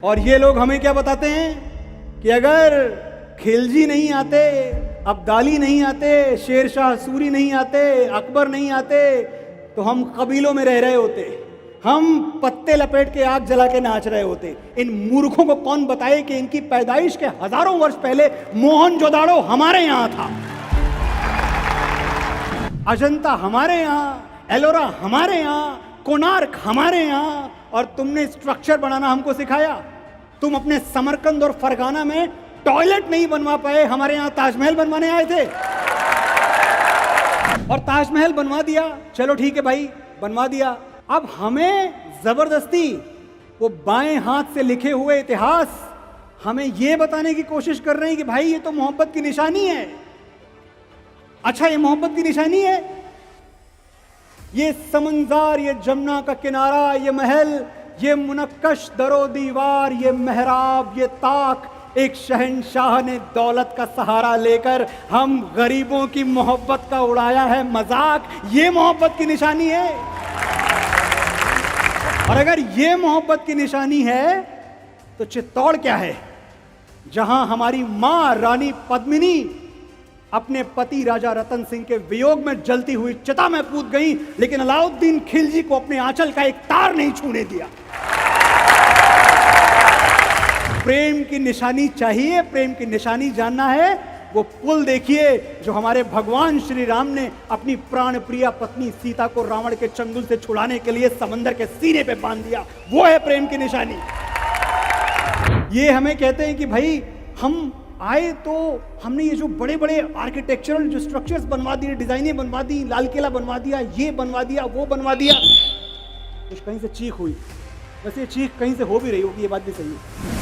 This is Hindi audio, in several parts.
और ये लोग हमें क्या बताते हैं कि अगर खिलजी नहीं आते, अब्दाली नहीं आते, शेरशाह सूरी नहीं आते, अकबर नहीं आते, तो हम कबीलों में रह रहे होते, हम पत्ते लपेट के आग जला के नाच रहे होते। इन मूर्खों को कौन बताए कि इनकी पैदाइश के हजारों वर्ष पहले मोहनजोदाड़ो हमारे यहां था, अजंता हमारे यहाँ, एलोरा हमारे यहाँ, कोणार्क हमारे यहाँ, और तुमने स्ट्रक्चर बनाना हमको सिखाया। तुम अपने समरकंद और फरगाना में टॉयलेट नहीं बनवा पाए, हमारे यहाँ ताजमहल बनवाने आए थे और ताजमहल बनवा दिया। चलो ठीक है भाई, बनवा दिया। अब हमें जबरदस्ती वो बाएं हाथ से लिखे हुए इतिहास हमें ये बताने की कोशिश कर रहे हैं कि भाई ये तो मोहब्बत की निशानी है। अच्छा, ये मोहब्बत की निशानी है? ये समंदर, ये जमुना का किनारा, ये महल, ये मुनक्कश दरो दीवार, ये मेहराब, ये ताक, एक शहंशाह ने दौलत का सहारा लेकर हम गरीबों की मोहब्बत का उड़ाया है मजाक, ये मोहब्बत की निशानी है। और अगर ये मोहब्बत की निशानी है तो चित्तौड़ क्या है, जहां हमारी मां रानी पद्मिनी अपने पति राजा रतन सिंह के वियोग में जलती हुई चिता में कूद गई, लेकिन अलाउद्दीन खिलजी को अपने आंचल का एक तार नहीं छूने दिया। प्रेम की निशानी चाहिए, प्रेम की निशानी जानना है, वो पुल देखिए जो हमारे भगवान श्री राम ने अपनी प्राण प्रिया पत्नी सीता को रावण के चंगुल से छुड़ाने के लिए समंदर के सीने पे बांध दिया, वो है प्रेम की निशानी। ये हमें कहते हैं कि भाई हम आए तो हमने ये जो बड़े बड़े आर्किटेक्चरल जो स्ट्रक्चर्स बनवा दिए, डिजाइनें बनवा दी, लाल किला बनवा दिया, ये बनवा दिया, वो बनवा दिया, कुछ कहीं से चीख हुई। वैसे ये चीख कहीं से हो भी रही होगी, ये बात भी सही है।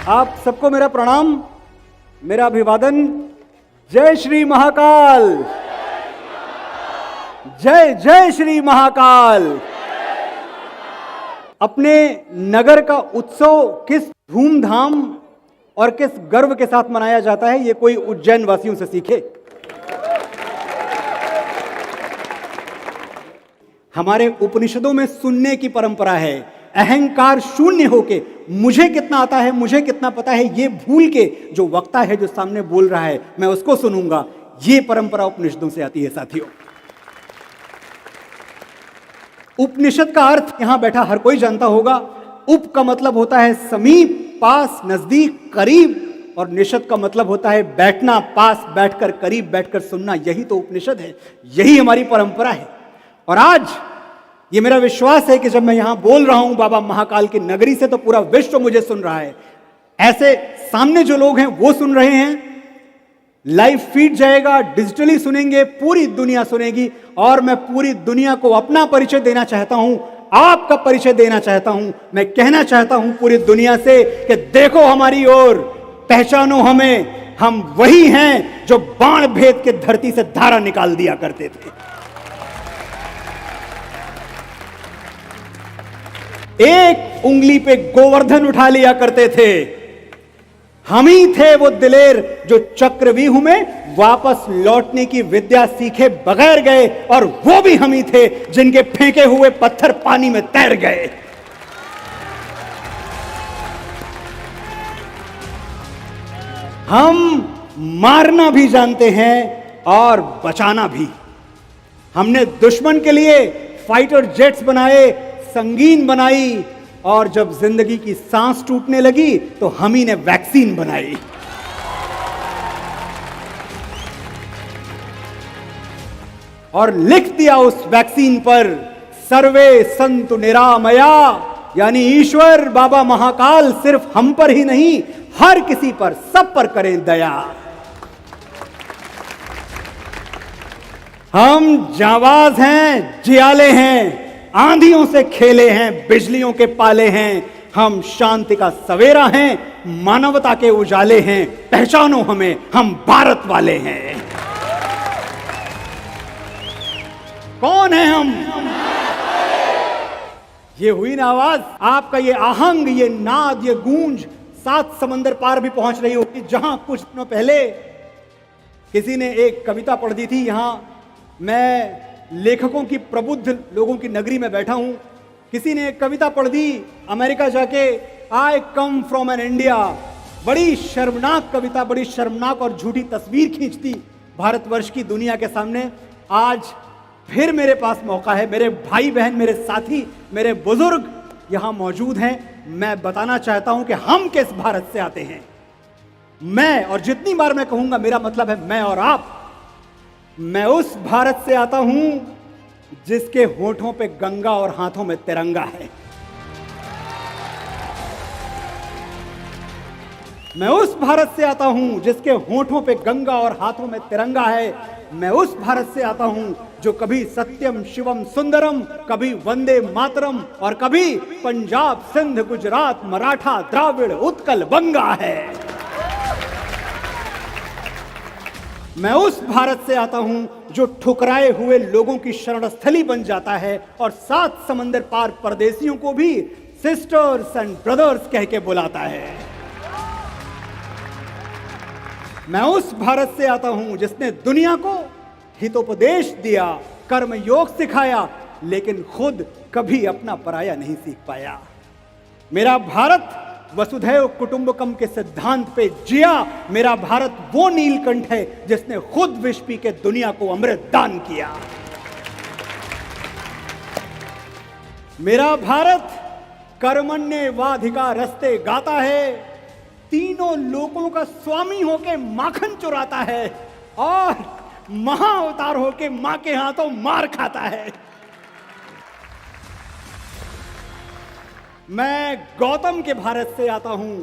आप सबको मेरा प्रणाम, मेरा अभिवादन। जय श्री महाकाल, जय जय श्री महाकाल। अपने नगर का उत्सव किस धूमधाम और किस गर्व के साथ मनाया जाता है, ये कोई उज्जैन वासियों से सीखे। हमारे उपनिषदों में सुनने की परंपरा है, अहंकार शून्य होके मुझे कितना आता है, मुझे कितना पता है, ये भूल के जो वक्ता है, जो सामने बोल रहा है, मैं उसको सुनूंगा, ये परंपरा उपनिषदों से आती है साथियों। उपनिषद का अर्थ यहां बैठा हर कोई जानता होगा। उप का मतलब होता है समीप, पास, नजदीक, करीब, और निषद का मतलब होता है बैठना, पास बैठकर, करीब बैठकर सुनना। यही तो उपनिषद है, यही हमारी परंपरा है। और आज ये मेरा विश्वास है कि जब मैं यहां बोल रहा हूं बाबा महाकाल की नगरी से, तो पूरा विश्व मुझे सुन रहा है। ऐसे सामने जो लोग हैं वो सुन रहे हैं, लाइव फीड जाएगा, डिजिटली सुनेंगे, पूरी दुनिया सुनेगी। और मैं पूरी दुनिया को अपना परिचय देना चाहता हूं, आपका परिचय देना चाहता हूं। मैं कहना चाहता हूं पूरी दुनिया से कि देखो हमारी ओर, पहचानो हमें, हम वही हैं जो बाण भेद के धरती से धारा निकाल दिया करते थे। एक उंगली पे गोवर्धन उठा लिया करते थे। हम ही थे वो दिलेर जो चक्रव्यूह में वापस लौटने की विद्या सीखे बगैर गए, और वो भी हम ही थे जिनके फेंके हुए पत्थर पानी में तैर गए। हम मारना भी जानते हैं और बचाना भी। हमने दुश्मन के लिए फाइटर जेट्स बनाए, संगीन बनाई, और जब जिंदगी की सांस टूटने लगी तो हम ही ने वैक्सीन बनाई। और लिख दिया उस वैक्सीन पर, सर्वे संतु निरामया, यानी ईश्वर बाबा महाकाल सिर्फ हम पर ही नहीं, हर किसी पर, सब पर करें दया। हम जाबाज हैं, जियाले हैं, आंधियों से खेले हैं, बिजलियों के पाले हैं। हम शांति का सवेरा हैं, मानवता के उजाले हैं। पहचानो हमें, हम भारत वाले हैं। कौन है हम? ये हुई ना आवाज, आपका ये आहंग, ये नाद, ये गूंज 7 समंदर पार भी पहुंच रही होगी। जहां कुछ दिनों पहले किसी ने एक कविता पढ़ दी थी। यहां मैं लेखकों की, प्रबुद्ध लोगों की नगरी में बैठा हूं। किसी ने एक कविता पढ़ दी अमेरिका जाके, आई कम फ्रॉम एन इंडिया। बड़ी शर्मनाक कविता, बड़ी शर्मनाक और झूठी तस्वीर खींच दी भारतवर्ष की दुनिया के सामने। आज फिर मेरे पास मौका है, मेरे भाई बहन, मेरे साथी, मेरे बुजुर्ग यहां मौजूद हैं। मैं बताना चाहता हूं कि हम किस भारत से आते हैं। मैं, और जितनी बार मैं कहूंगा मेरा मतलब है मैं और आप, मैं उस भारत से आता हूं जिसके होठों पे गंगा और हाथों में तिरंगा है। मैं उस भारत से आता हूं जिसके होठों पे गंगा और हाथों में तिरंगा है। मैं उस भारत से आता हूं जो कभी सत्यम शिवम सुंदरम, कभी वंदे मातरम और कभी पंजाब सिंध गुजरात मराठा द्राविड़ उत्कल बंगा है। मैं उस भारत से आता हूं जो ठुकराए हुए लोगों की शरणस्थली बन जाता है और 7 समंदर पार परदेशियों को भी सिस्टर्स एंड ब्रदर्स कह के बुलाता है। मैं उस भारत से आता हूं जिसने दुनिया को हितोपदेश दिया, कर्म योग सिखाया, लेकिन खुद कभी अपना पराया नहीं सीख पाया। मेरा भारत वसुधैव कुटुंबकम के सिद्धांत पे जिया। मेरा भारत वो नीलकंठ है जिसने खुद विष पी के दुनिया को अमृत दान किया। मेरा भारत कर्मण्येवाधिकारस्ते गाता है, तीनों लोगों का स्वामी होके माखन चुराता है और महाअवतार होके मां के हाथों मार खाता है। मैं गौतम के भारत से आता हूं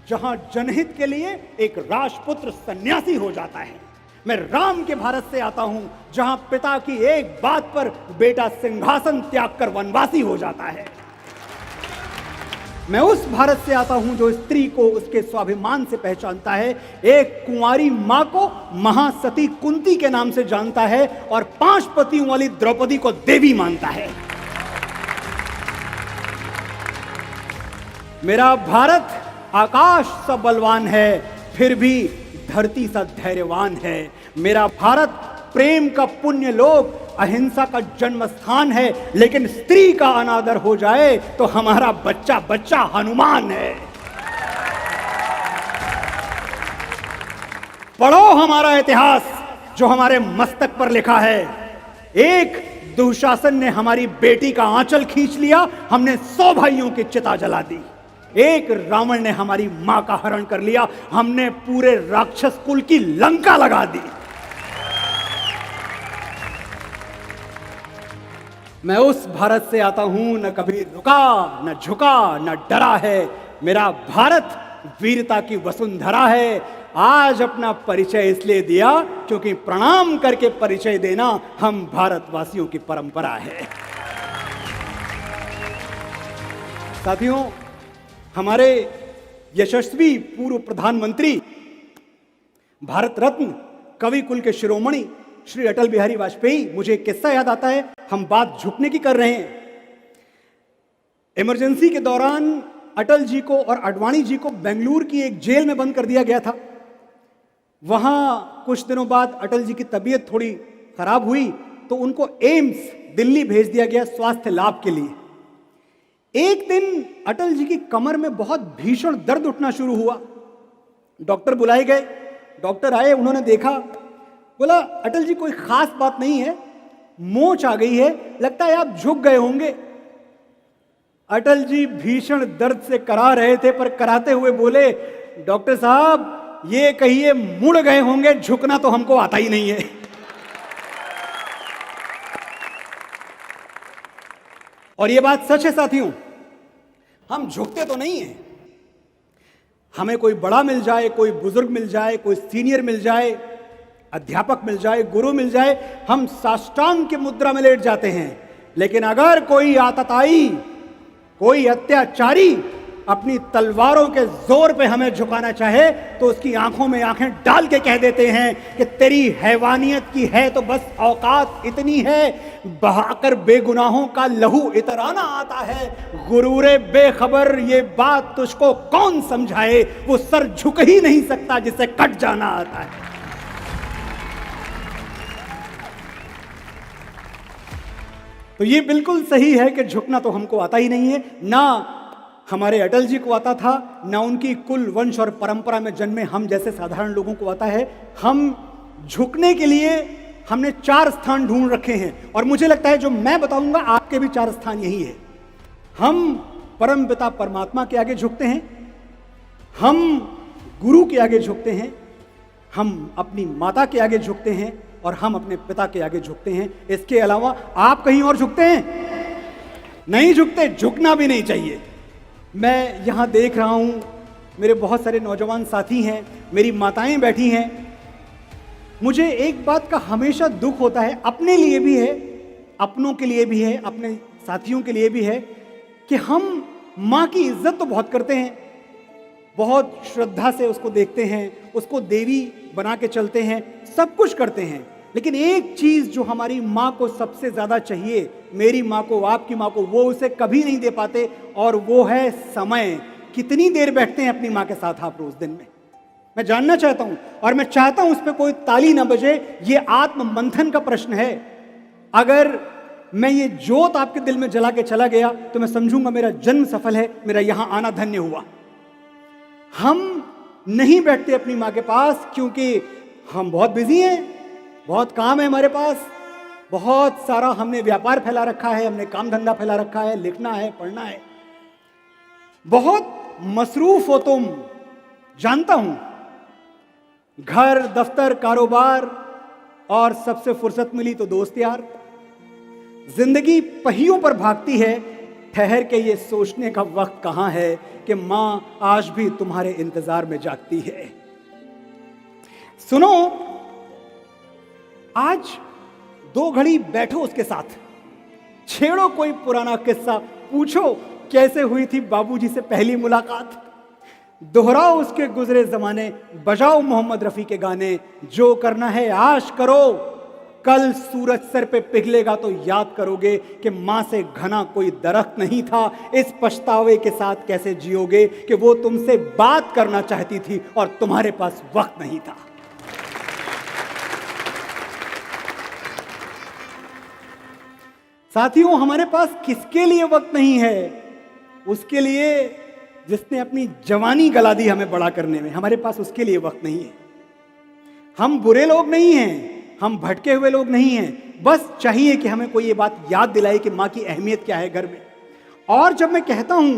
जहां जनहित के लिए एक राजपुत्र सन्यासी हो जाता है। मैं राम के भारत से आता हूं जहां पिता की एक बात पर बेटा सिंहासन त्याग कर वनवासी हो जाता है। मैं उस भारत से आता हूं जो स्त्री को उसके स्वाभिमान से पहचानता है, एक कुंवारी मां को महासती कुंती के नाम से जानता है और 5 पतियों वाली द्रौपदी को देवी मानता है। मेरा भारत आकाश सा बलवान है, फिर भी धरती सा धैर्यवान है। मेरा भारत प्रेम का पुण्य लोक, अहिंसा का जन्म स्थान है, लेकिन स्त्री का अनादर हो जाए तो हमारा बच्चा बच्चा हनुमान है। पढ़ो हमारा इतिहास जो हमारे मस्तक पर लिखा है। एक दुशासन ने हमारी बेटी का आंचल खींच लिया, हमने 100 भाइयों की चिता जला दी। एक रावण ने हमारी मां का हरण कर लिया, हमने पूरे राक्षस कुल की लंका लगा दी। मैं उस भारत से आता हूं न कभी रुका, न झुका, न डरा है। मेरा भारत वीरता की वसुंधरा है। आज अपना परिचय इसलिए दिया क्योंकि प्रणाम करके परिचय देना हम भारतवासियों की परंपरा है। साथियों, हमारे यशस्वी पूर्व प्रधानमंत्री, भारत रत्न, कवि कुल के शिरोमणि श्री अटल बिहारी वाजपेयी, मुझे एक किस्सा याद आता है। हम बात झुकने की कर रहे हैं। इमरजेंसी के दौरान अटल जी को और आडवाणी जी को बेंगलुरु की एक जेल में बंद कर दिया गया था। वहां कुछ दिनों बाद अटल जी की तबीयत थोड़ी खराब हुई तो उनको एम्स दिल्ली भेज दिया गया स्वास्थ्य लाभ के लिए। एक दिन अटल जी की कमर में बहुत भीषण दर्द उठना शुरू हुआ। डॉक्टर बुलाए गए, डॉक्टर आए, उन्होंने देखा, बोला अटल जी कोई खास बात नहीं है, मोच आ गई है, लगता है आप झुक गए होंगे। अटल जी भीषण दर्द से करा रहे थे, पर कराते हुए बोले, डॉक्टर साहब ये कहिए मुड़ गए होंगे, झुकना तो हमको आता ही नहीं है। और ये बात सच है साथियों, हम झुकते तो नहीं हैं। हमें कोई बड़ा मिल जाए, कोई बुजुर्ग मिल जाए, कोई सीनियर मिल जाए, अध्यापक मिल जाए, गुरु मिल जाए, हम साष्टांग की मुद्रा में लेट जाते हैं। लेकिन अगर कोई आतताई, कोई अत्याचारी अपनी तलवारों के जोर पे हमें झुकाना चाहे तो उसकी आंखों में आंखें डाल के कह देते हैं कि तेरी हैवानियत की है तो बस औकात इतनी है, बहाकर बेगुनाहों का लहू इतराना आता है। गुरूरे बेखबर ये बात तुझको कौन समझाए, वो सर झुक ही नहीं सकता जिसे कट जाना आता है। तो ये बिल्कुल सही है कि झुकना तो हमको आता ही नहीं है, ना हमारे अटल जी को आता था, ना उनकी कुल वंश और परंपरा में जन्मे हम जैसे साधारण लोगों को आता है। हम झुकने के लिए हमने 4 स्थान ढूंढ रखे हैं और मुझे लगता है जो मैं बताऊंगा आपके भी 4 स्थान यही है। हम परम पिता परमात्मा के आगे झुकते हैं, हम गुरु के आगे झुकते हैं, हम अपनी माता के आगे झुकते हैं और हम अपने पिता के आगे झुकते हैं। इसके अलावा आप कहीं और झुकते हैं? नहीं झुकते, झुकना भी नहीं चाहिए। मैं यहाँ देख रहा हूँ मेरे बहुत सारे नौजवान साथी हैं, मेरी माताएं बैठी हैं। मुझे एक बात का हमेशा दुख होता है, अपने लिए भी है, अपनों के लिए भी है, अपने साथियों के लिए भी है, कि हम माँ की इज्जत तो बहुत करते हैं, बहुत श्रद्धा से उसको देखते हैं, उसको देवी बना के चलते हैं, सब कुछ करते हैं। लेकिन एक चीज जो हमारी माँ को सबसे ज्यादा चाहिए, मेरी माँ को, आपकी माँ को, वो उसे कभी नहीं दे पाते, और वो है समय। कितनी देर बैठते हैं अपनी माँ के साथ आप रोज दिन में? मैं जानना चाहता हूं और मैं चाहता हूं उस पर कोई ताली ना बजे। ये आत्म मंथन का प्रश्न है। अगर मैं ये जोत आपके दिल में जला के चला गया तो मैं समझूंगा मेरा जन्म सफल है, मेरा यहां आना धन्य हुआ। हम नहीं बैठते अपनी माँ के पास क्योंकि हम बहुत बिजी हैं, बहुत काम है हमारे पास, बहुत सारा हमने व्यापार फैला रखा है, हमने काम धंधा फैला रखा है, लिखना है, पढ़ना है, बहुत मसरूफ हो तुम, जानता हूं। घर, दफ्तर, कारोबार और सबसे फुर्सत मिली तो दोस्त यार। जिंदगी पहियों पर भागती है, ठहर के ये सोचने का वक्त कहां है कि मां आज भी तुम्हारे इंतजार में जागती है। सुनो, आज 2 घड़ी बैठो उसके साथ, छेड़ो कोई पुराना किस्सा, पूछो कैसे हुई थी बाबूजी से पहली मुलाकात, दोहराओ उसके गुजरे जमाने, बजाओ मोहम्मद रफी के गाने। जो करना है आज करो, कल सूरज सर पे पिघलेगा तो याद करोगे कि मां से घना कोई दरख्त नहीं था। इस पछतावे के साथ कैसे जियोगे कि वो तुमसे बात करना चाहती थी और तुम्हारे पास वक्त नहीं था। साथियों, हमारे पास किसके लिए वक्त नहीं है? उसके लिए जिसने अपनी जवानी गला दी हमें बड़ा करने में, हमारे पास उसके लिए वक्त नहीं है। हम बुरे लोग नहीं हैं, हम भटके हुए लोग नहीं हैं, बस चाहिए कि हमें कोई ये बात याद दिलाए कि माँ की अहमियत क्या है घर में। और जब मैं कहता हूं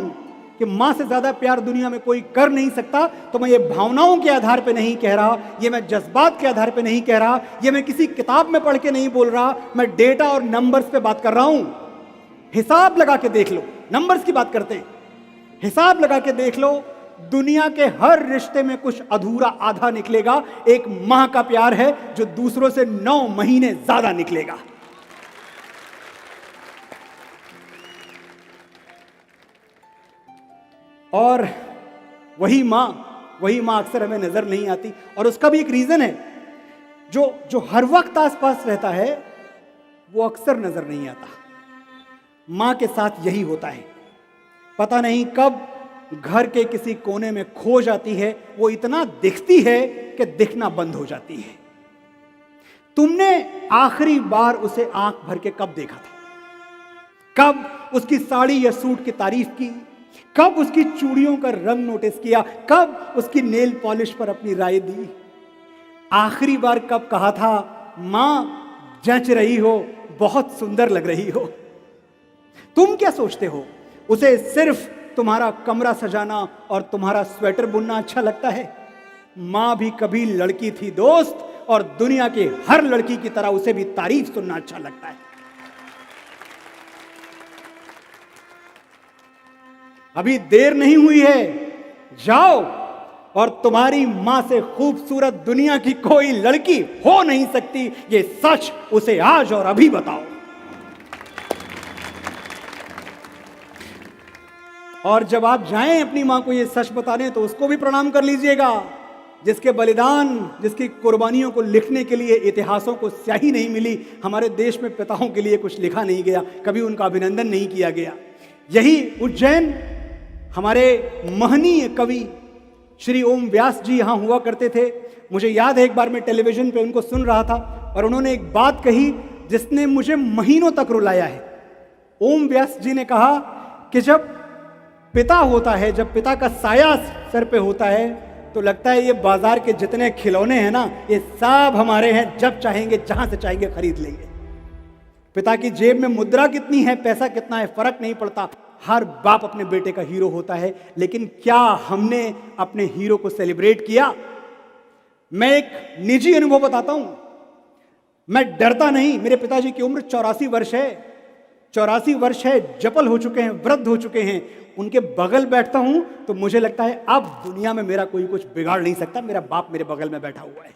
कि माँ से ज्यादा प्यार दुनिया में कोई कर नहीं सकता, तो मैं ये भावनाओं के आधार पे नहीं कह रहा, ये मैं जज्बात के आधार पे नहीं कह रहा, ये मैं किसी किताब में पढ़ के नहीं बोल रहा, मैं डेटा और नंबर्स पे बात कर रहा हूं। हिसाब लगा के देख लो, नंबर्स की बात करते हैं, हिसाब लगा के देख लो, दुनिया के हर रिश्ते में कुछ अधूरा आधा निकलेगा। एक मां का प्यार है जो दूसरों से 9 महीने ज्यादा निकलेगा। और वही मां अक्सर हमें नजर नहीं आती, और उसका भी एक रीजन है। जो हर वक्त आसपास रहता है वो अक्सर नजर नहीं आता। मां के साथ यही होता है, पता नहीं कब घर के किसी कोने में खो जाती है, वो इतना दिखती है कि दिखना बंद हो जाती है। तुमने आखिरी बार उसे आंख भर के कब देखा था? कब उसकी साड़ी या सूट की तारीफ की? कब उसकी चूड़ियों का रंग नोटिस किया? कब उसकी नेल पॉलिश पर अपनी राय दी? आखिरी बार कब कहा था, मां जच रही हो, बहुत सुंदर लग रही हो? तुम क्या सोचते हो, उसे सिर्फ तुम्हारा कमरा सजाना और तुम्हारा स्वेटर बुनना अच्छा लगता है? मां भी कभी लड़की थी दोस्त, और दुनिया की हर लड़की की तरह उसे भी तारीफ सुनना अच्छा लगता है। अभी देर नहीं हुई है, जाओ और तुम्हारी मां से खूबसूरत दुनिया की कोई लड़की हो नहीं सकती, ये सच उसे आज और अभी बताओ। और जब आप जाएं अपनी मां को ये सच बताने, तो उसको भी प्रणाम कर लीजिएगा, जिसके बलिदान, जिसकी कुर्बानियों को लिखने के लिए इतिहासों को स्याही नहीं मिली। हमारे देश में पिताओं के लिए कुछ लिखा नहीं गया, कभी उनका अभिनंदन नहीं किया गया। यही उज्जैन, हमारे महनीय कवि श्री ओम व्यास जी यहां हुआ करते थे। मुझे याद है एक बार मैं टेलीविजन पे उनको सुन रहा था और उन्होंने एक बात कही जिसने मुझे महीनों तक रुलाया है। ओम व्यास जी ने कहा कि जब पिता होता है, जब पिता का साया सर पे होता है, तो लगता है ये बाजार के जितने खिलौने हैं ना, ये सब हमारे हैं, जब चाहेंगे जहां से चाहेंगे खरीद लेंगे। पिता की जेब में मुद्रा कितनी है, पैसा कितना है, फर्क नहीं पड़ता। हर बाप अपने बेटे का हीरो होता है, लेकिन क्या हमने अपने हीरो को सेलिब्रेट किया? मैं एक निजी अनुभव बताता हूं। मैं डरता नहीं। मेरे पिताजी की उम्र 84 वर्ष है, 84 वर्ष है, जपल हो चुके हैं, वृद्ध हो चुके हैं। उनके बगल बैठता हूं तो मुझे लगता है अब दुनिया में मेरा कोई कुछ बिगाड़ नहीं सकता, मेरा बाप मेरे बगल में बैठा हुआ है।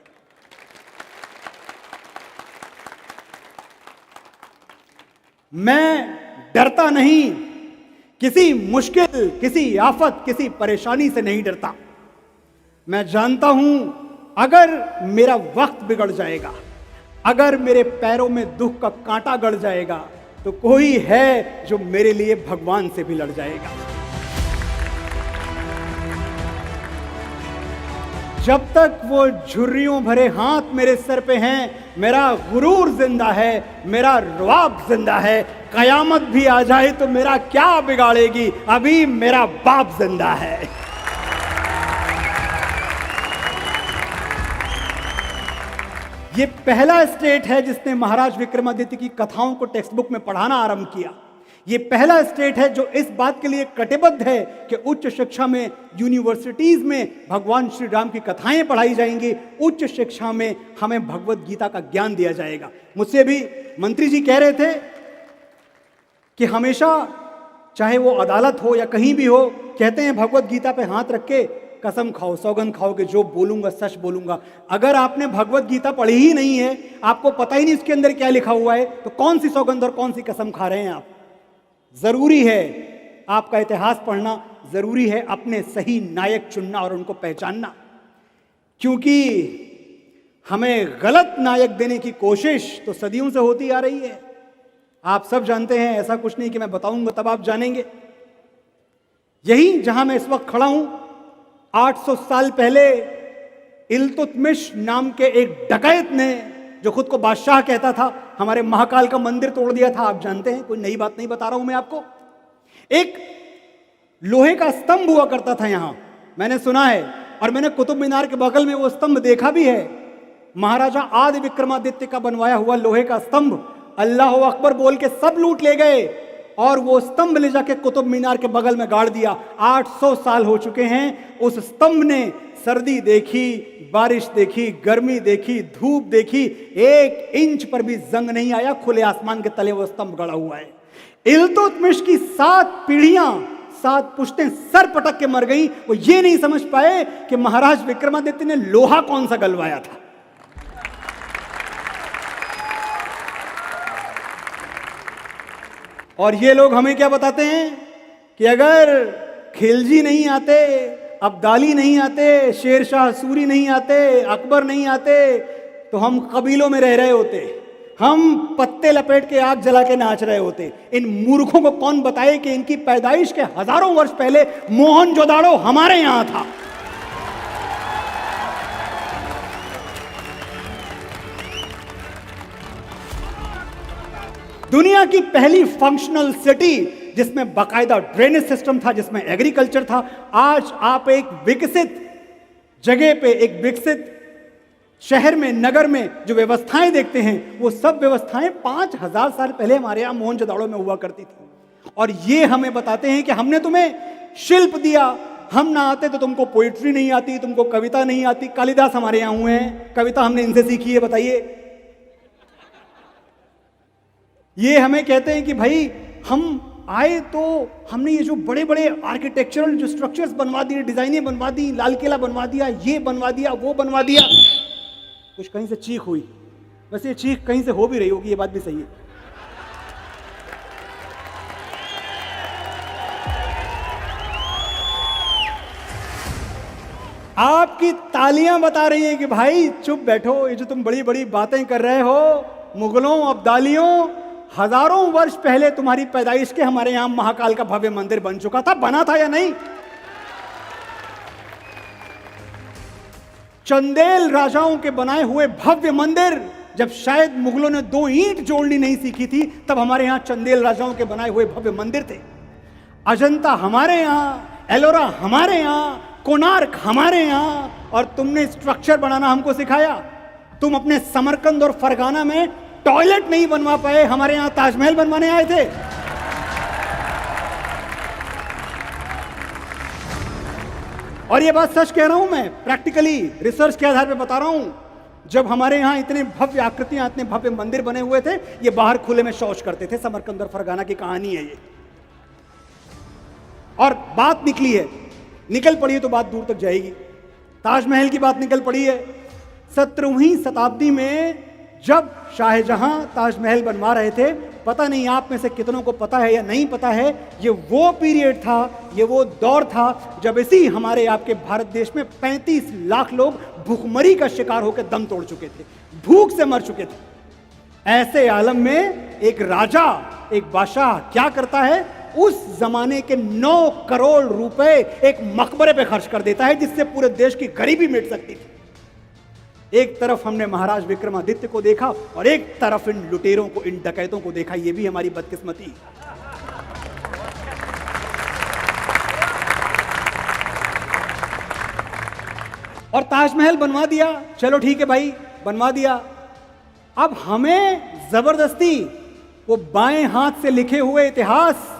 मैं डरता नहीं, किसी मुश्किल, किसी आफत, किसी परेशानी से नहीं डरता। मैं जानता हूं अगर मेरा वक्त बिगड़ जाएगा, अगर मेरे पैरों में दुख का कांटा गड़ जाएगा, तो कोई है जो मेरे लिए भगवान से भी लड़ जाएगा। जब तक वो झुर्रियों भरे हाथ मेरे सर पे हैं, मेरा गुरूर जिंदा है, मेरा रुआब जिंदा है। कयामत भी आ जाए तो मेरा क्या बिगाड़ेगी, अभी मेरा बाप जिंदा है। ये पहला स्टेट है जिसने महाराज विक्रमादित्य की कथाओं को टेक्स्ट बुक में पढ़ाना आरंभ किया। ये पहला स्टेट है जो इस बात के लिए कटिबद्ध है कि उच्च शिक्षा में, यूनिवर्सिटीज में भगवान श्री राम की कथाएं पढ़ाई जाएंगी, उच्च शिक्षा में हमें भगवत गीता का ज्ञान दिया जाएगा। मुझसे भी मंत्री जी कह रहे थे कि हमेशा, चाहे वो अदालत हो या कहीं भी हो, कहते हैं भगवत गीता पे हाथ रख के कसम खाओ, सौगंध खाओ कि जो बोलूंगा सच बोलूंगा। अगर आपने भगवत गीता पढ़ी ही नहीं है, आपको पता ही नहीं इसके अंदर क्या लिखा हुआ है, तो कौन सी सौगंध और कौन सी कसम खा रहे हैं आप? जरूरी है आपका इतिहास पढ़ना, जरूरी है अपने सही नायक चुनना और उनको पहचानना, क्योंकि हमें गलत नायक देने की कोशिश तो सदियों से होती आ रही है। आप सब जानते हैं, ऐसा कुछ नहीं कि मैं बताऊंगा तब आप जानेंगे। यही जहां मैं इस वक्त खड़ा हूं, 800 साल पहले इल्तुतमिश नाम के एक डकैत ने, जो खुद को बादशाह कहता था, हमारे महाकाल का मंदिर तोड़ दिया था। आप जानते हैं, कोई नई बात नहीं बता रहा हूं मैं आपको। एक लोहे का स्तंभ हुआ करता था यहां, मैंने सुना है, और मैंने कुतुब मीनार के बगल में वो स्तंभ देखा भी है। महाराजा आदि विक्रमादित्य का बनवाया हुआ लोहे का स्तंभ, अल्लाह अकबर बोल के सब लूट ले गए और वो स्तंभ ले जाके कुतुब मीनार के बगल में गाड़ दिया। 800 साल हो चुके हैं। उस स्तंभ ने सर्दी देखी, बारिश देखी, गर्मी देखी, धूप देखी, 1 इंच पर भी जंग नहीं आया। खुले आसमान के तले वो स्तंभ गड़ा हुआ है। इल्तुतमिश की 7 पीढ़ियां, 7 पुश्तें सर पटक के मर गई। वो ये नहीं समझ पाए कि महाराज विक्रमादित्य ने लोहा कौन सा गलवाया था। और ये लोग हमें क्या बताते हैं कि अगर खिलजी नहीं आते, अब्दाली नहीं आते, शेरशाह सूरी नहीं आते, अकबर नहीं आते, तो हम कबीलों में रह रहे होते, हम पत्ते लपेट के आग जला के नाच रहे होते। इन मूर्खों को कौन बताए कि इनकी पैदाइश के हजारों वर्ष पहले मोहनजोदाड़ो हमारे यहां था। दुनिया की पहली फंक्शनल सिटी जिसमें बाकायदा ड्रेनेज सिस्टम था, जिसमें एग्रीकल्चर था। आज आप एक विकसित जगह पे, एक विकसित शहर में, नगर में जो व्यवस्थाएं देखते हैं, वो सब व्यवस्थाएं 5000 साल पहले हमारे यहां मोहनजोदाड़ो में हुआ करती थी। और ये हमें बताते हैं कि हमने तुम्हें शिल्प दिया, हम ना आते तो तुमको पोइट्री नहीं आती, तुमको कविता नहीं आती। कालिदास हमारे यहां हुए हैं, कविता हमने इनसे सीखी है, बताइए। ये हमें कहते हैं कि भाई हम आए तो हमने ये जो बड़े बड़े आर्किटेक्चरल जो स्ट्रक्चर्स बनवा दिए, डिजाइनें बनवा दी, लाल किला बनवा दिया, ये बनवा दिया, वो बनवा दिया, कुछ कहीं से चीख हुई। वैसे ये चीख कहीं से हो भी रही होगी, ये बात भी सही है। आपकी तालियां बता रही है कि भाई चुप बैठो, ये जो तुम बड़ी बड़ी बातें कर रहे हो, मुगलों अब्दालियों, हजारों वर्ष पहले तुम्हारी पैदाइश के हमारे यहां महाकाल का भव्य मंदिर बन चुका था। बना था या नहीं? चंदेल राजाओं के बनाए हुए भव्य मंदिर, जब शायद मुगलों ने 2 ईंट जोड़नी नहीं सीखी थी, तब हमारे यहां चंदेल राजाओं के बनाए हुए भव्य मंदिर थे। अजंता हमारे यहां, एलोरा हमारे यहां, कोणार्क हमारे यहां, और तुमने स्ट्रक्चर बनाना हमको सिखाया। तुम अपने समरकंद और फरगाना में टॉयलेट नहीं बनवा पाए, हमारे यहां ताजमहल बनवाने आए थे। और ये बात सच कह रहा हूं मैं, प्रैक्टिकली रिसर्च के आधार पर बता रहा हूं। जब हमारे यहां इतने भव्य आकृतियां, इतने भव्य मंदिर बने हुए थे, ये बाहर खुले में शौच करते थे। समरकंद और फरगाना की कहानी है ये। और बात निकली है, निकल पड़ी है तो बात दूर तक जाएगी। ताजमहल की बात निकल पड़ी है। 17वीं शताब्दी में जब शाहजहां ताजमहल बनवा रहे थे, पता नहीं आप में से कितनों को पता है या नहीं पता है, ये वो पीरियड था, ये वो दौर था जब इसी हमारे आपके भारत देश में 35 लाख लोग भूखमरी का शिकार होकर दम तोड़ चुके थे, भूख से मर चुके थे। ऐसे आलम में एक राजा, एक बादशाह क्या करता है, उस जमाने के 9 करोड़ रुपए एक मकबरे पे खर्च कर देता है, जिससे पूरे देश की गरीबी मिट सकती थी। एक तरफ हमने महाराज विक्रमादित्य को देखा और एक तरफ इन लुटेरों को, इन डकैतों को देखा। यह भी हमारी बदकिस्मती। और ताजमहल बनवा दिया, चलो ठीक है भाई, बनवा दिया। अब हमें जबरदस्ती वो बाएं हाथ से लिखे हुए इतिहास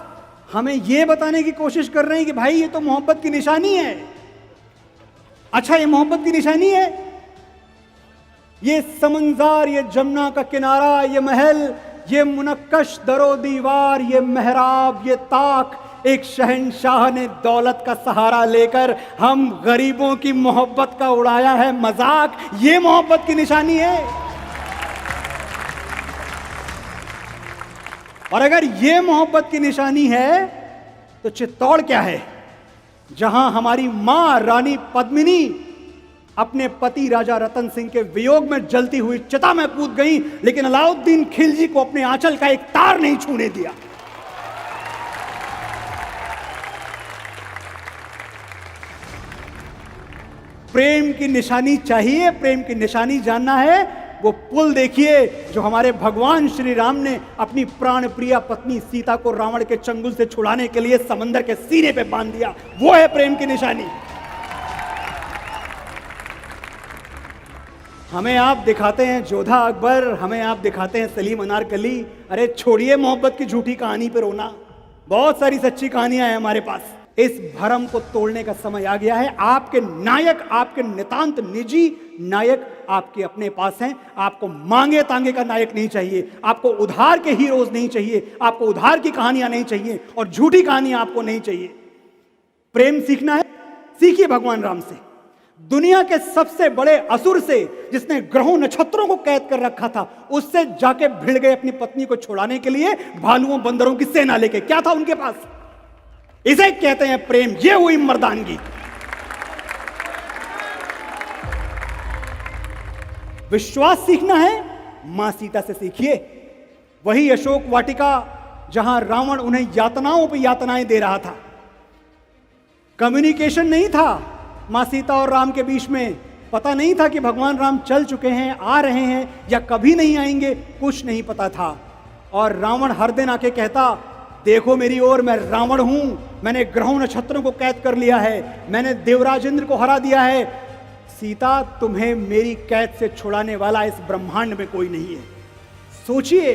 हमें यह बताने की कोशिश कर रहे हैं कि भाई ये तो मोहब्बत की निशानी है। अच्छा, ये मोहब्बत की निशानी है? ये समंदर, ये जमुना का किनारा, ये महल, ये मुनक्कश दरो दीवार, ये मेहराब, ये ताक, एक शहंशाह ने दौलत का सहारा लेकर हम गरीबों की मोहब्बत का उड़ाया है मजाक, ये मोहब्बत की निशानी है। और अगर ये मोहब्बत की निशानी है तो चित्तौड़ क्या है, जहां हमारी मां रानी पद्मिनी अपने पति राजा रतन सिंह के वियोग में जलती हुई चिता में कूद गई, लेकिन अलाउद्दीन खिलजी को अपने आंचल का एक तार नहीं छूने दिया। प्रेम की निशानी चाहिए, प्रेम की निशानी जानना है, वो पुल देखिए जो हमारे भगवान श्री राम ने अपनी प्राण प्रिया पत्नी सीता को रावण के चंगुल से छुड़ाने के लिए समंदर के सीने पे बांध दिया, वो है प्रेम की निशानी। हमें आप दिखाते हैं जोधा अकबर, हमें आप दिखाते हैं सलीम अनारकली। अरे छोड़िए मोहब्बत की झूठी कहानी पे रोना, बहुत सारी सच्ची कहानियां हैं हमारे पास। इस भरम को तोड़ने का समय आ गया है। आपके नायक, आपके नितांत निजी नायक आपके अपने पास हैं। आपको मांगे तांगे का नायक नहीं चाहिए, आपको उधार के हीरोज नहीं चाहिए, आपको उधार की कहानियां नहीं चाहिए और झूठी कहानियां आपको नहीं चाहिए। प्रेम सीखना है, सीखिए भगवान राम से। दुनिया के सबसे बड़े असुर से, जिसने ग्रहों नक्षत्रों को कैद कर रखा था, उससे जाके भिड़ गए अपनी पत्नी को छुड़ाने के लिए भालुओं बंदरों की सेना लेके। क्या था उनके पास? इसे कहते हैं प्रेम। ये हुई मर्दानगी। विश्वास सीखना है, मां सीता से सीखिए। वही अशोक वाटिका जहां रावण उन्हें यातनाओं पर यातनाएं दे रहा था। कम्युनिकेशन नहीं था मां सीता और राम के बीच में, पता नहीं था कि भगवान राम चल चुके हैं, आ रहे हैं या कभी नहीं आएंगे, कुछ नहीं पता था। और रावण हर दिन आके कहता, देखो मेरी ओर, मैं रावण हूं, मैंने ग्रहों नक्षत्रों को कैद कर लिया है, मैंने देवराज इंद्र को हरा दिया है। सीता, तुम्हें मेरी कैद से छुड़ाने वाला इस ब्रह्मांड में कोई नहीं है। सोचिए,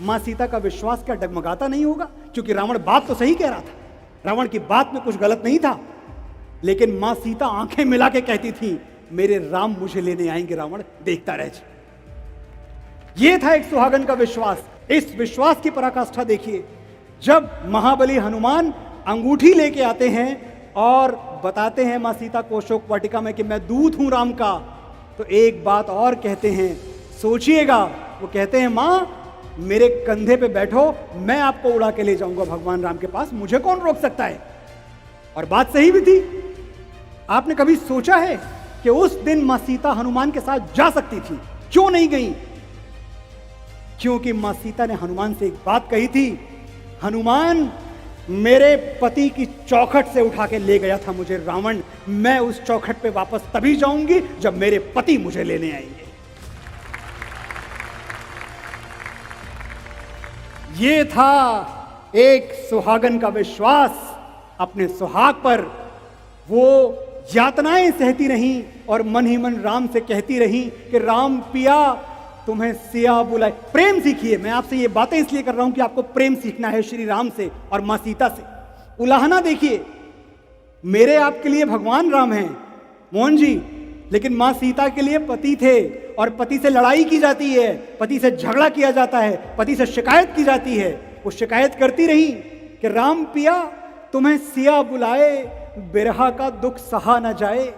मां सीता का विश्वास क्या डगमगाता नहीं होगा? क्योंकि रावण बात तो सही कह रहा था, रावण की बात में कुछ गलत नहीं था, लेकिन मां सीता आंखें मिला के कहती थी, मेरे राम मुझे लेने आएंगे रावण, देखता रह जा। यह था एक सुहागन का विश्वास। इस विश्वास की पराकाष्ठा देखिए, जब महाबली हनुमान अंगूठी लेके आते हैं और बताते हैं मां सीता को अशोक वाटिका में कि मैं दूत हूं राम का, तो एक बात और कहते हैं, सोचिएगा। वो कहते हैं मां मेरे कंधे पे बैठो, मैं आपको उड़ा के ले जाऊंगा भगवान राम के पास, मुझे कौन रोक सकता है। और बात सही भी थी। आपने कभी सोचा है कि उस दिन मां सीता हनुमान के साथ जा सकती थी, क्यों नहीं गई? क्योंकि मां सीता ने हनुमान से एक बात कही थी, हनुमान मेरे पति की चौखट से उठा के ले गया था मुझे रावण, मैं उस चौखट पे वापस तभी जाऊंगी जब मेरे पति मुझे लेने आएंगे। ये था एक सुहागन का विश्वास अपने सुहाग पर। वो यातनाएं सहती रहीं और मन ही मन राम से कहती रहीं कि राम पिया तुम्हें सिया बुलाए। प्रेम सीखिए। मैं आपसे ये बातें इसलिए कर रहा हूं कि आपको प्रेम सीखना है श्री राम से और मां सीता से। उलाहना देखिए, मेरे आपके लिए भगवान राम हैं मोहन जी, लेकिन मां सीता के लिए पति थे और पति से लड़ाई की जाती है, पति से झगड़ा किया जाता है, पति से शिकायत की जाती है। वो शिकायत करती रही कि राम पिया तुम्हें सिया बुलाए, बिरहा का दुख सहा न जाए।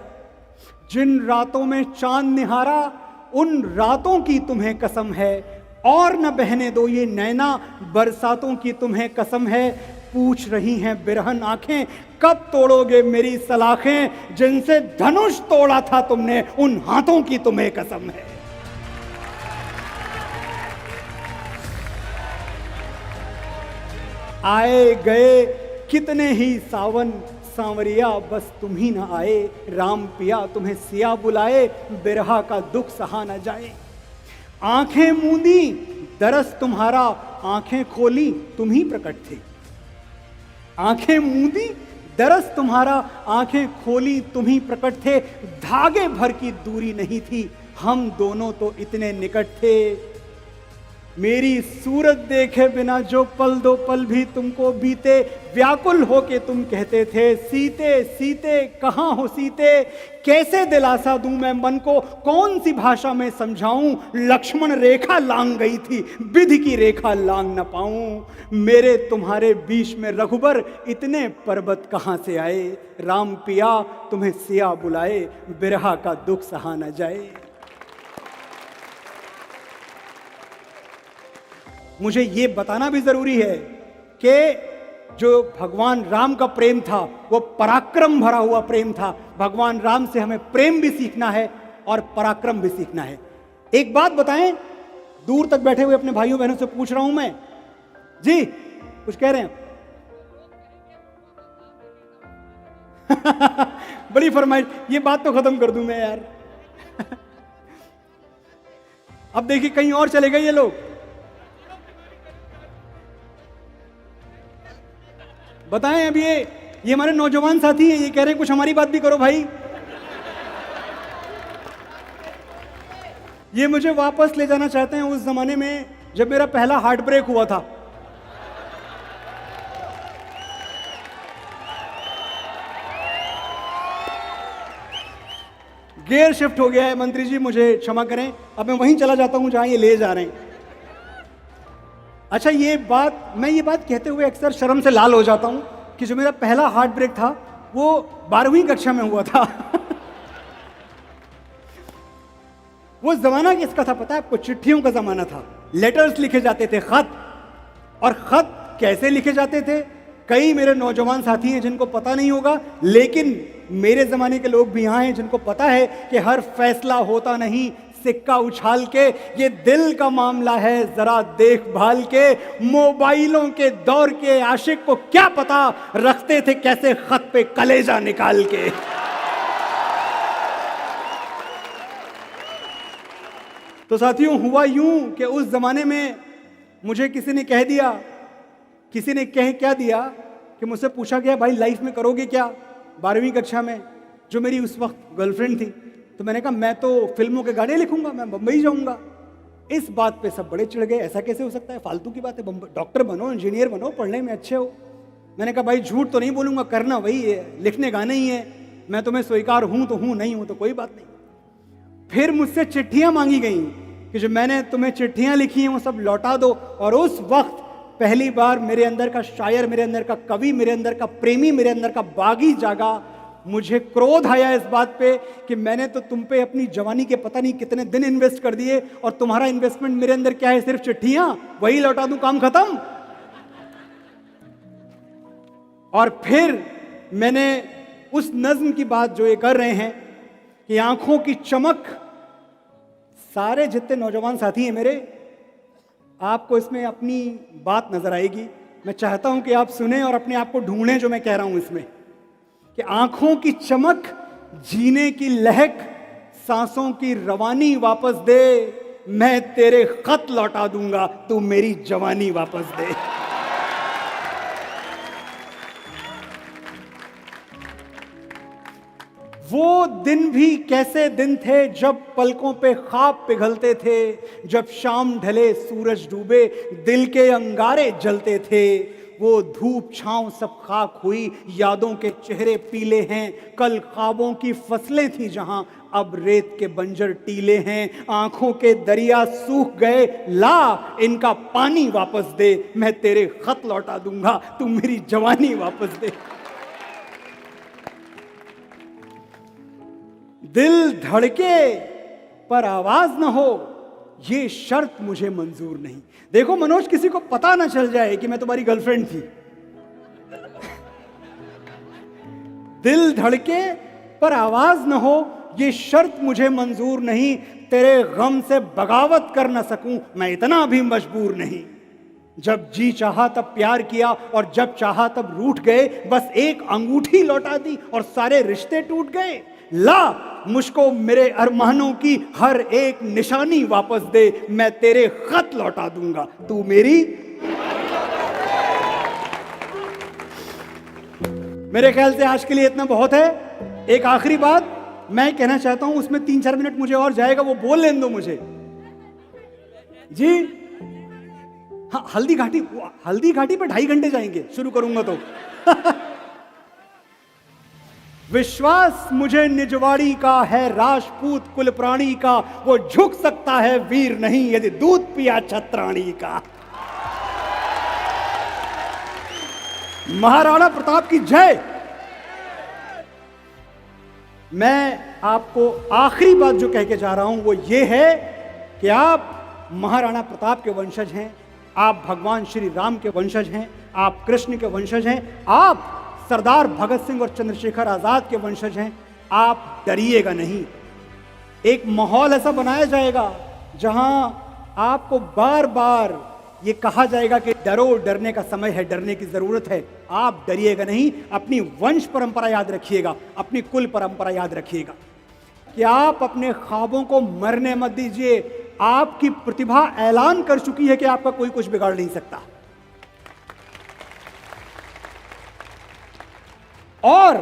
जिन रातों में चांद निहारा उन रातों की तुम्हें कसम है, और न बहने दो ये नैना बरसातों की तुम्हें कसम है। पूछ रही हैं बिरहन आंखें कब तोड़ोगे मेरी सलाखें, जिनसे धनुष तोड़ा था तुमने उन हाथों की तुम्हें कसम है। आए गए कितने ही सावन सांवरिया बस तुम ही ना आए, राम पिया तुम्हें सिया बुलाए, बिरहा का दुख सहा न जाए। आंखें मूंदी दरस तुम्हारा, आंखें खोली तुम ही प्रकट थे। आंखें मूंदी दरस तुम्हारा, आंखें खोली तुम ही प्रकट थे। धागे भर की दूरी नहीं थी, हम दोनों तो इतने निकट थे। मेरी सूरत देखे बिना जो पल दो पल भी तुमको बीते, व्याकुल होके तुम कहते थे सीते सीते कहाँ हो सीते। कैसे दिलासा दूं मैं मन को, कौन सी भाषा में समझाऊं। लक्ष्मण रेखा लांग गई थी, विधि की रेखा लांग न पाऊं। मेरे तुम्हारे बीच में रघुबर इतने पर्वत कहाँ से आए। राम पिया तुम्हें सिया बुलाए, बिरहा का दुख सहा न जाए। मुझे ये बताना भी जरूरी है कि जो भगवान राम का प्रेम था वो पराक्रम भरा हुआ प्रेम था। भगवान राम से हमें प्रेम भी सीखना है और पराक्रम भी सीखना है। एक बात बताएं, दूर तक बैठे हुए अपने भाइयों बहनों से पूछ रहा हूं मैं, जी कुछ कह रहे हैं? बड़ी फरमाइश, ये बात तो खत्म कर दूं मैं यार। अब देखिए कहीं और चले गए ये लोग। बताएं, अब ये हमारे नौजवान साथी हैं, ये कह रहे हैं कुछ हमारी बात भी करो भाई। ये मुझे वापस ले जाना चाहते हैं उस जमाने में जब मेरा पहला हार्ट ब्रेक हुआ था। गियर शिफ्ट हो गया है मंत्री जी, मुझे क्षमा करें। अब मैं वहीं चला जाता हूं जहां ये ले जा रहे हैं। अच्छा, मैं ये बात कहते हुए अक्सर शर्म से लाल हो जाता हूं कि जो मेरा पहला हार्ट ब्रेक था वो 12वीं कक्षा में हुआ था। वो जमाना किसका था पता है आपको? चिट्ठियों का जमाना था। लेटर्स लिखे जाते थे, खत। और खत कैसे लिखे जाते थे? कई मेरे नौजवान साथी हैं जिनको पता नहीं होगा, लेकिन मेरे जमाने के लोग भी यहाँ हैं जिनको पता है कि हर फैसला होता नहीं सिक्का उछाल के। ये दिल का मामला है जरा देखभाल के। मोबाइलों के दौर के आशिक को क्या पता रखते थे कैसे खत पे कलेजा निकाल के। तो साथियों, हुआ यूं कि उस जमाने में मुझे किसी ने कह दिया, किसी ने कह क्या दिया कि मुझसे पूछा गया भाई लाइफ में करोगे क्या 12वीं कक्षा में, जो मेरी उस वक्त गर्लफ्रेंड थी। तो मैंने कहा मैं तो फिल्मों के गाने लिखूंगा, मैं बम्बई जाऊंगा। इस बात पे सब बड़े चिढ़ गए, ऐसा कैसे हो सकता है, फालतू की बात है, डॉक्टर बनो, इंजीनियर बनो, पढ़ने में अच्छे हो। मैंने कहा भाई झूठ तो नहीं बोलूंगा, करना वही है, लिखने गाने ही है, मैं तुम्हें स्वीकार हूं तो हूं, नहीं हूं तो कोई बात नहीं। फिर मुझसे चिट्ठियां मांगी गई कि जो मैंने तुम्हें चिट्ठियां लिखी हैं वो सब लौटा दो। और उस वक्त पहली बार मेरे अंदर का शायर, मेरे अंदर का कवि, मेरे अंदर का प्रेमी, मेरे अंदर का बागी जागा। मुझे क्रोध आया इस बात पे कि मैंने तो तुम पे अपनी जवानी के पता नहीं कितने दिन इन्वेस्ट कर दिए, और तुम्हारा इन्वेस्टमेंट मेरे अंदर क्या है, सिर्फ चिट्ठियां, वही लौटा दूं, काम खत्म। और फिर मैंने उस नज्म की बात जो ये कर रहे हैं कि आंखों की चमक, सारे जितने नौजवान साथी हैं मेरे, आपको इसमें अपनी बात नजर आएगी। मैं चाहता हूं कि आप सुने और अपने आप को ढूंढें जो मैं कह रहा हूं इसमें, कि आंखों की चमक, जीने की लहक, सांसों की रवानी वापस दे, मैं तेरे खत लौटा दूंगा, तू मेरी जवानी वापस दे। वो दिन भी कैसे दिन थे जब पलकों पे ख्वाब पिघलते थे, जब शाम ढले सूरज डूबे दिल के अंगारे जलते थे। वो धूप छांव सब खाक हुई, यादों के चेहरे पीले हैं, कल ख्वाबों की फसलें थी जहां, अब रेत के बंजर टीले हैं। आंखों के दरिया सूख गए, ला इनका पानी वापस दे, मैं तेरे खत लौटा दूंगा, तू मेरी जवानी वापस दे। दिल धड़के पर आवाज न हो, ये शर्त मुझे मंजूर नहीं। देखो मनोज, किसी को पता ना चल जाए कि मैं तुम्हारी गर्लफ्रेंड थी। दिल धड़के पर आवाज न हो, ये शर्त मुझे मंजूर नहीं, तेरे गम से बगावत कर न सकूं, मैं इतना भी मजबूर नहीं। जब जी चाहा तब प्यार किया, और जब चाहा तब रूठ गए, बस एक अंगूठी लौटा दी और सारे रिश्ते टूट गए। ला मुझको मेरे अरमानों की हर एक निशानी वापस दे, मैं तेरे खत लौटा दूंगा, तू मेरी। मेरे ख्याल से आज के लिए इतना बहुत है। एक आखिरी बात मैं कहना चाहता हूं, उसमें 3-4 मिनट मुझे और जाएगा, वो बोल लेने दो मुझे जी। हाँ, हल्दी घाटी पे 2.5 घंटे जाएंगे, शुरू करूंगा तो। विश्वास मुझे निजवाड़ी का है, राजपूत कुल प्राणी का, वो झुक सकता है वीर नहीं यदि दूध पिया छत्राणी का। महाराणा प्रताप की जय। मैं आपको आखिरी बात जो कह के जा रहा हूं वो ये है कि आप महाराणा प्रताप के वंशज हैं, आप भगवान श्री राम के वंशज हैं, आप कृष्ण के वंशज हैं, आप सरदार भगत सिंह और चंद्रशेखर आजाद के वंशज हैं। आप डरिएगा नहीं। एक माहौल ऐसा बनाया जाएगा जहां आपको बार बार ये कहा जाएगा कि डरो, डरने का समय है, डरने की जरूरत है। आप डरिएगा नहीं, अपनी वंश परंपरा याद रखिएगा, अपनी कुल परंपरा याद रखिएगा कि आप अपने ख्वाबों को मरने मत दीजिए। आपकी प्रतिभा ऐलान कर चुकी है कि आपका कोई कुछ बिगाड़ नहीं सकता। और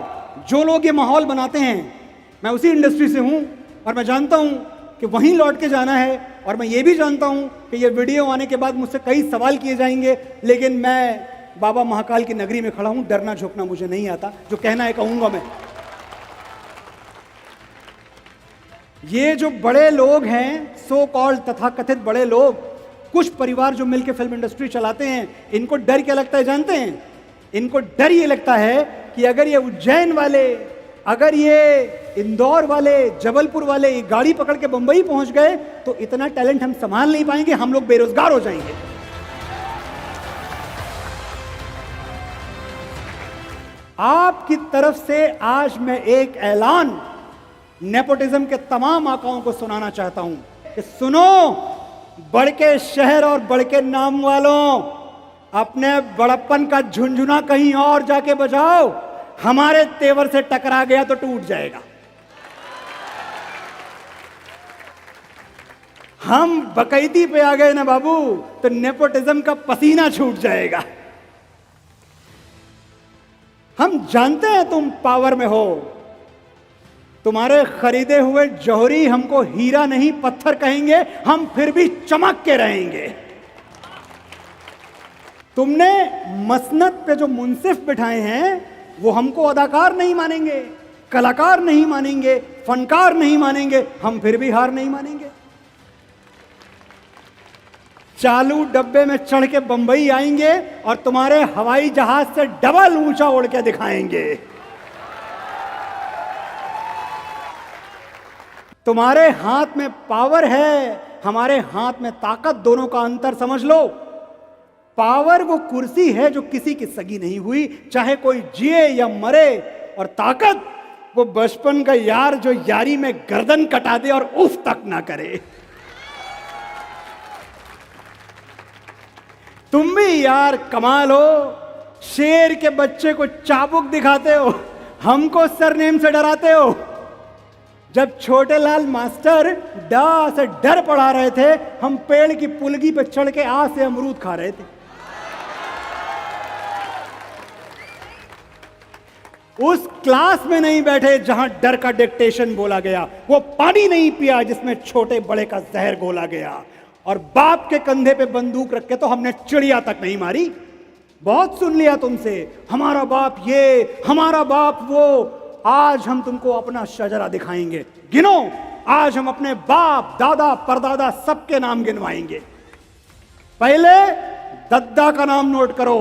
जो लोग ये माहौल बनाते हैं, मैं उसी इंडस्ट्री से हूं और मैं जानता हूं कि वहीं लौट के जाना है, और मैं ये भी जानता हूं कि ये वीडियो आने के बाद मुझसे कई सवाल किए जाएंगे, लेकिन मैं बाबा महाकाल की नगरी में खड़ा हूं, डरना झुकना मुझे नहीं आता, जो कहना है कहूंगा मैं। ये जो बड़े लोग हैं, सो कॉल्ड तथाकथित बड़े लोग, कुछ परिवार जो मिलकर फिल्म इंडस्ट्री चलाते हैं, इनको डर क्या लगता है जानते हैं? इनको डर ये लगता है कि अगर ये उज्जैन वाले, अगर ये इंदौर वाले, जबलपुर वाले ये गाड़ी पकड़ के बंबई पहुंच गए तो इतना टैलेंट हम संभाल नहीं पाएंगे, हम लोग बेरोजगार हो जाएंगे। आपकी तरफ से आज मैं एक ऐलान नेपोटिज्म के तमाम आकाओं को सुनाना चाहता हूं कि सुनो, बड़ के शहर और बड़ के नाम वालों, अपने बड़प्पन का झुंझुना कहीं और जाके बजाओ, हमारे तेवर से टकरा गया तो टूट जाएगा। हम बकैती पे आ गए ना बाबू, तो नेपोटिज्म का पसीना छूट जाएगा। हम जानते हैं तुम पावर में हो, तुम्हारे खरीदे हुए जौहरी हमको हीरा नहीं पत्थर कहेंगे, हम फिर भी चमक के रहेंगे। तुमने मसनद पे जो मुंसिफ बिठाए हैं वो हमको अदाकार नहीं मानेंगे, कलाकार नहीं मानेंगे, फनकार नहीं मानेंगे, हम फिर भी हार नहीं मानेंगे। चालू डब्बे में चढ़ के बंबई आएंगे और तुम्हारे हवाई जहाज से डबल ऊंचा उड़ के दिखाएंगे। तुम्हारे हाथ में पावर है, हमारे हाथ में ताकत, दोनों का अंतर समझ लो। पावर वो कुर्सी है जो किसी की सगी नहीं हुई, चाहे कोई जिए या मरे, और ताकत वो बचपन का यार जो यारी में गर्दन कटा दे और उफ तक ना करे। तुम भी यार कमाल हो, शेर के बच्चे को चाबुक दिखाते हो, हमको सरनेम से डराते हो। जब छोटे लाल मास्टर डा से डर पढ़ा रहे थे, हम पेड़ की पुलगी पे चढ़ के आ से अमरूद खा रहे थे। उस क्लास में नहीं बैठे जहां डर का डिक्टेशन बोला गया, वो पानी नहीं पिया जिसमें छोटे बड़े का जहर घोला गया, और बाप के कंधे पे बंदूक रख के तो हमने चिड़िया तक नहीं मारी। बहुत सुन लिया तुमसे, हमारा बाप ये, हमारा बाप वो। आज हम तुमको अपना शजरा दिखाएंगे। गिनो, आज हम अपने बाप दादा परदादा सबके नाम गिनवाएंगे। पहले दद्दा का नाम नोट करो।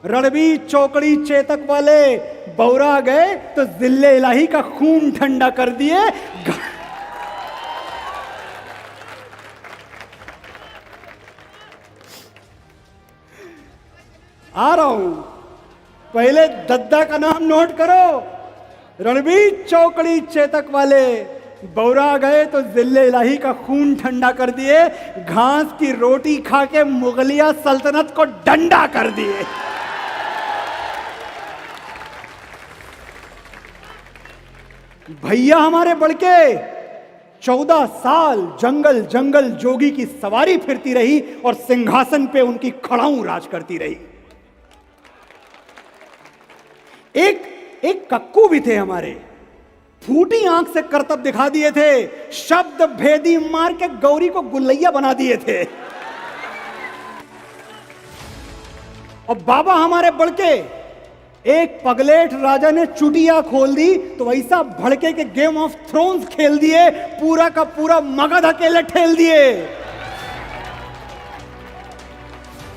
रणबीर चौकड़ी चेतक वाले बौरा गए तो जिल्ले इलाही का खून ठंडा कर दिए। आ रहा हूं, पहले दद्दा का नाम नोट करो। रणबीर चौकड़ी चेतक वाले बौरा गए तो जिल्ले इलाही का खून ठंडा कर दिए। घास की रोटी खा के मुगलिया सल्तनत को डंडा कर दिए। भैया हमारे बड़के 14 साल जंगल जंगल जोगी की सवारी फिरती रही और सिंहासन पे उनकी खड़ाऊ राज करती रही। एक कक्कू भी थे हमारे, फूटी आंख से करतब दिखा दिए थे, शब्द भेदी मार के गौरी को गुल्लैया बना दिए थे। और बाबा हमारे बड़के, एक पगलेट राजा ने चुटिया खोल दी तो वैसा भड़के के गेम ऑफ थ्रोन्स खेल दिए, पूरा का पूरा मगध अकेले ठेल दिए।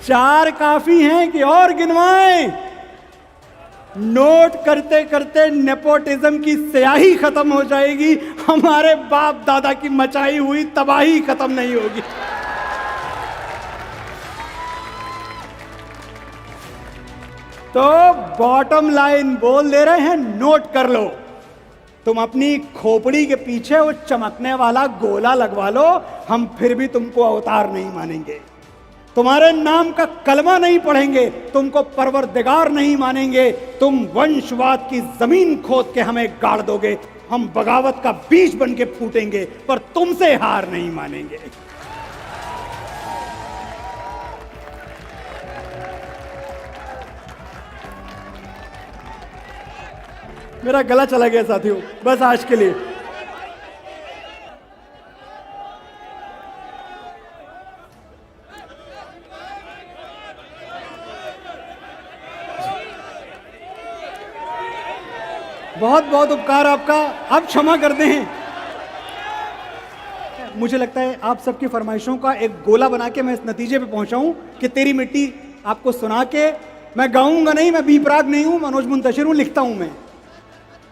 4 काफी हैं कि और गिनवाएं? नोट करते करते नेपोटिज्म की स्याही खत्म हो जाएगी, हमारे बाप दादा की मचाई हुई तबाही खत्म नहीं होगी। तो बॉटम लाइन बोल दे रहे हैं, नोट कर लो। तुम अपनी खोपड़ी के पीछे वो चमकने वाला गोला लगवा लो, हम फिर भी तुमको अवतार नहीं मानेंगे। तुम्हारे नाम का कलमा नहीं पढ़ेंगे, तुमको परवरदिगार नहीं मानेंगे। तुम वंशवाद की जमीन खोद के हमें गाड़ दोगे, हम बगावत का बीज बन के फूटेंगे, पर तुमसे हार नहीं मानेंगे। मेरा गला चला गया साथियों, बस आज के लिए। बहुत बहुत उपकार आपका, आप क्षमा कर दें। मुझे लगता है आप सबकी फरमाइशों का एक गोला बना के मैं इस नतीजे पे पहुंचा हूं कि तेरी मिट्टी आपको सुना के, मैं गाऊंगा नहीं, मैं बीपराग नहीं हूं, मनोज मुंतशिर हूं, लिखता हूं मैं,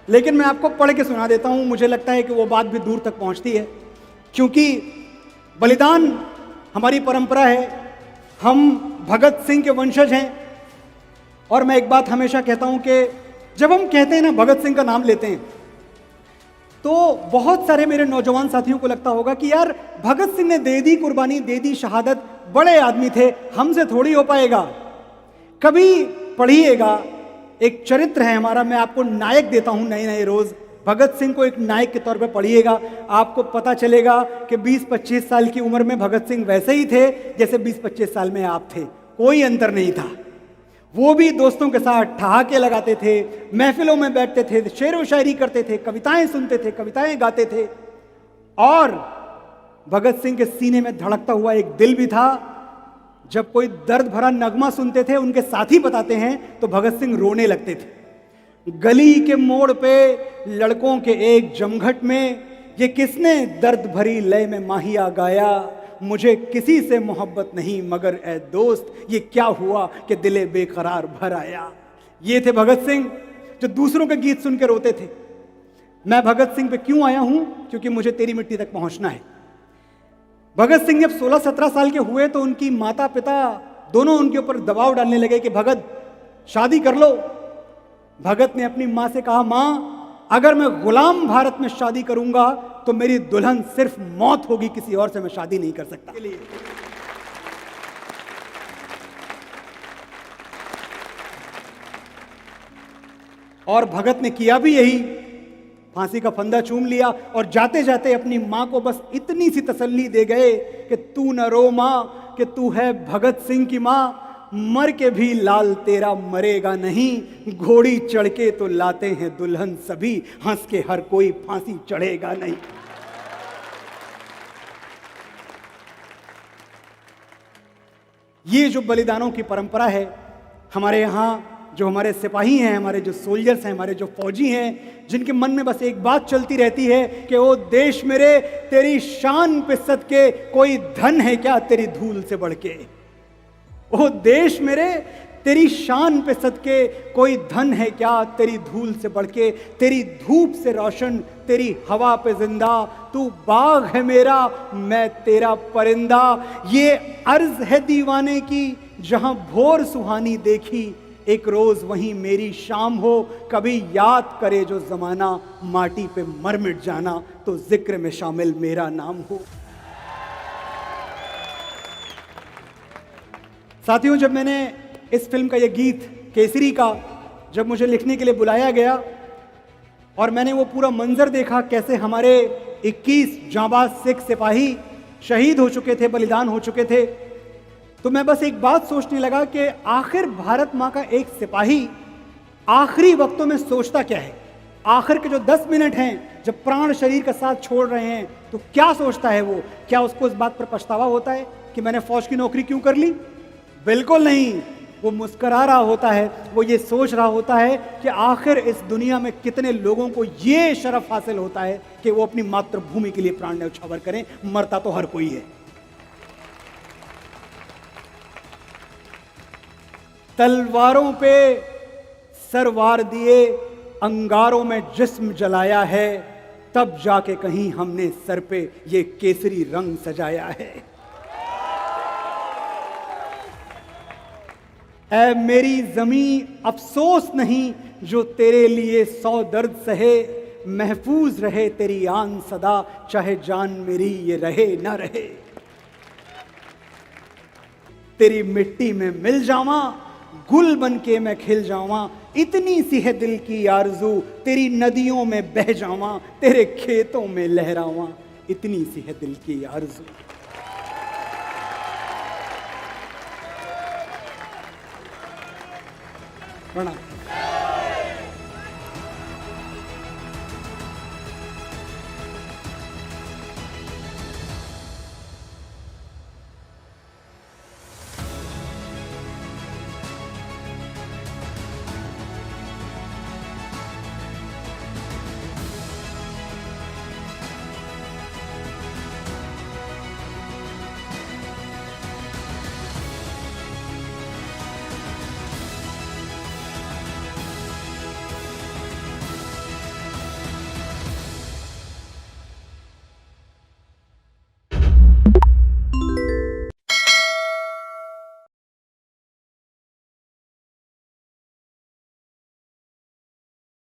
लेकिन मैं आपको पढ़ के सुना देता हूं। मुझे लगता है कि वो बात भी दूर तक पहुंचती है, क्योंकि बलिदान हमारी परंपरा है, हम भगत सिंह के वंशज हैं। और मैं एक बात हमेशा कहता हूं कि जब हम कहते हैं ना, भगत सिंह का नाम लेते हैं, तो बहुत सारे मेरे नौजवान साथियों को लगता होगा कि यार भगत सिंह ने दे दी कुर्बानी, दे दी शहादत, बड़े आदमी थे, हमसे थोड़ी हो पाएगा। कभी पढ़िएगा, एक चरित्र है हमारा, मैं आपको नायक देता हूं नए नए रोज। भगत सिंह को एक नायक के तौर पे पढ़िएगा, आपको पता चलेगा कि 20-25 साल की उम्र में भगत सिंह वैसे ही थे जैसे 20-25 साल में आप थे, कोई अंतर नहीं था। वो भी दोस्तों के साथ ठहाके लगाते थे, महफिलों में बैठते थे, शेर व शायरी करते थे, कविताएं सुनते थे, कविताएं गाते थे। और भगत सिंह के सीने में धड़कता हुआ एक दिल भी था। जब कोई दर्द भरा नगमा सुनते थे, उनके साथी बताते हैं, तो भगत सिंह रोने लगते थे। गली के मोड़ पे लड़कों के एक जमघट में ये किसने दर्द भरी लय में माहिया गाया, मुझे किसी से मोहब्बत नहीं, मगर ए दोस्त ये क्या हुआ कि दिले बेकरार भर आया। ये थे भगत सिंह जो दूसरों के गीत सुन के रोते थे। मैं भगत सिंह पे क्यों आया हूं? क्योंकि मुझे तेरी मिट्टी तक पहुंचना है। भगत सिंह जब 16-17 साल के हुए तो उनकी माता पिता दोनों उनके ऊपर दबाव डालने लगे कि भगत शादी कर लो। भगत ने अपनी मां से कहा, मां अगर मैं गुलाम भारत में शादी करूंगा तो मेरी दुल्हन सिर्फ मौत होगी, किसी और से मैं शादी नहीं कर सकता। और भगत ने किया भी यही, फांसी का फंदा चूम लिया और जाते जाते अपनी मां को बस इतनी सी तसल्ली दे गए कि तू न रो मां, कि तू है भगत सिंह की मां, मर के भी लाल तेरा मरेगा नहीं, घोड़ी चढ़ के तो लाते हैं दुल्हन सभी, हंस के हर कोई फांसी चढ़ेगा नहीं। ये जो बलिदानों की परंपरा है हमारे यहाँ, जो हमारे सिपाही हैं, हमारे जो सोल्जर्स हैं, हमारे जो फौजी हैं, जिनके मन में बस एक बात चलती रहती है कि ओ देश मेरे तेरी शान पे सदके कोई धन है क्या तेरी धूल से बढ़ के। ओ देश मेरे तेरी शान पे सदके कोई धन है क्या तेरी धूल से बढ़ के, तेरी धूप से रोशन तेरी हवा पे जिंदा, तू बाग है मेरा मैं तेरा परिंदा। ये अर्ज है दीवाने की जहां भोर सुहानी देखी, एक रोज वहीं मेरी शाम हो, कभी याद करे जो जमाना माटी पे मर मिट जाना, तो जिक्र में शामिल मेरा नाम हो। साथियों, जब मैंने इस फिल्म का ये गीत केसरी का जब मुझे लिखने के लिए बुलाया गया और मैंने वो पूरा मंजर देखा, कैसे हमारे 21 जांबाज सिख सिपाही शहीद हो चुके थे, बलिदान हो चुके थे, तो मैं बस एक बात सोचने लगा कि आखिर भारत माँ का एक सिपाही आखिरी वक्तों में सोचता क्या है। आखिर के जो 10 मिनट हैं जब प्राण शरीर का साथ छोड़ रहे हैं, तो क्या सोचता है वो? क्या उसको इस बात पर पछतावा होता है कि मैंने फौज की नौकरी क्यों कर ली? बिल्कुल नहीं। वो मुस्करा रहा होता है, वो ये सोच रहा होता है कि आखिर इस दुनिया में कितने लोगों को ये शरफ हासिल होता है कि वो अपनी मातृभूमि के लिए प्राण न्यौछावर करें। मरता तो हर कोई है। तलवारों पे सर वार दिए, अंगारों में जिस्म जलाया है, तब जाके कहीं हमने सर पे ये केसरी रंग सजाया है। ऐ मेरी जमी अफसोस नहीं जो तेरे लिए 100 दर्द सहे, महफूज रहे तेरी आन सदा, चाहे जान मेरी ये रहे ना रहे। तेरी मिट्टी में मिल जावा, गुल बन के मैं खिल जावा, इतनी सी है दिल की आरज़ू, तेरी नदियों में बह जावा, तेरे खेतों में लहरावा, इतनी सी है दिल की आरज़ू। प्रणाम।